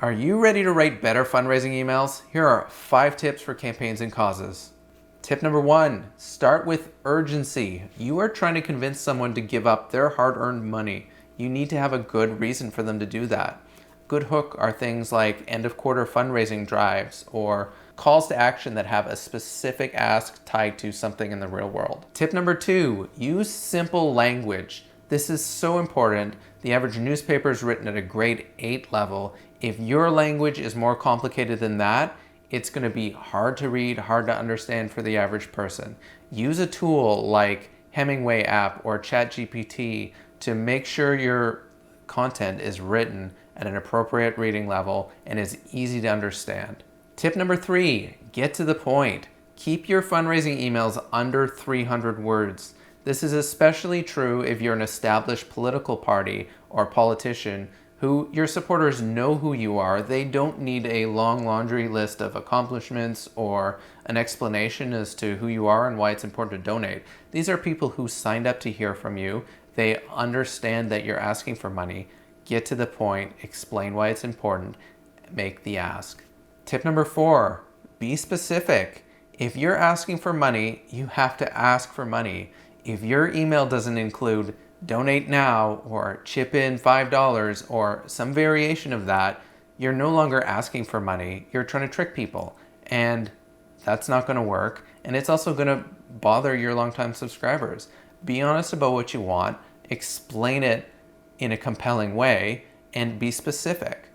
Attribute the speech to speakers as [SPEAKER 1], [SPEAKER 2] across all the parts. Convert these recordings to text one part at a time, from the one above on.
[SPEAKER 1] Are you ready to write better fundraising emails? Here are 5 tips for campaigns and causes. Tip number 1, start with urgency. You are trying to convince someone to give up their hard-earned money. You need to have a good reason for them to do that. Good hook are things like end of quarter fundraising drives or calls to action that have a specific ask tied to something in the real world. Tip number 2, use simple language. This is so important. The average newspaper is written at a grade 8 level. If your language is more complicated than that, it's going to be hard to read, hard to understand for the average person. Use a tool like Hemingway app or ChatGPT to make sure your content is written at an appropriate reading level and is easy to understand. Tip number 3, get to the point. Keep your fundraising emails under 300 words. This is especially true if you're an established political party or politician who your supporters know who you are. They don't need a long laundry list of accomplishments or an explanation as to who you are and why it's important to donate. These are people who signed up to hear from you. They understand that you're asking for money. Get to the point, explain why it's important, make the ask. Tip number 4, be specific. If you're asking for money, you have to ask for money. If your email doesn't include donate now or chip in $5 or some variation of that, you're no longer asking for money. You're trying to trick people, and that's not going to work. And it's also going to bother your longtime subscribers. Be honest about what you want, explain it in a compelling way, and be specific.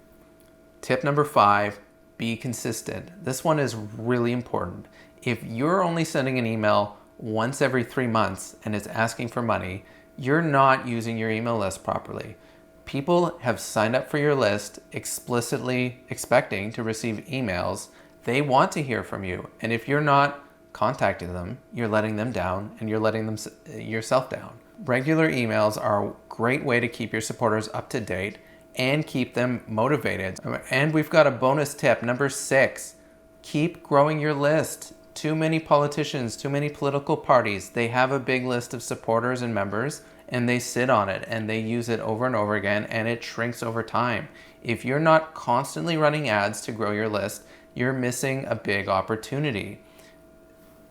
[SPEAKER 1] Tip number 5, be consistent. This one is really important. If you're only sending an email once every 3 months and it's asking for money, you're not using your email list properly. People have signed up for your list explicitly expecting to receive emails. They want to hear from you. And if you're not contacting them, you're letting them down and you're letting yourself down. Regular emails are a great way to keep your supporters up to date and keep them motivated. And we've got a bonus tip, number 6, keep growing your list. Too many politicians, too many political parties, they have a big list of supporters and members and they sit on it and they use it over and over again and it shrinks over time. If you're not constantly running ads to grow your list, you're missing a big opportunity.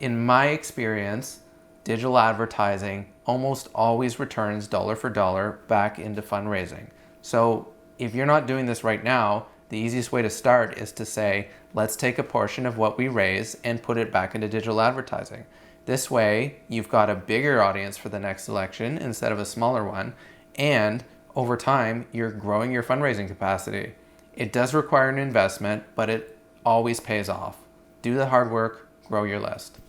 [SPEAKER 1] In my experience, digital advertising almost always returns dollar for dollar back into fundraising. So if you're not doing this right now, the easiest way to start is to say, let's take a portion of what we raise and put it back into digital advertising. This way, you've got a bigger audience for the next election instead of a smaller one, and over time, you're growing your fundraising capacity. It does require an investment, but it always pays off. Do the hard work, grow your list.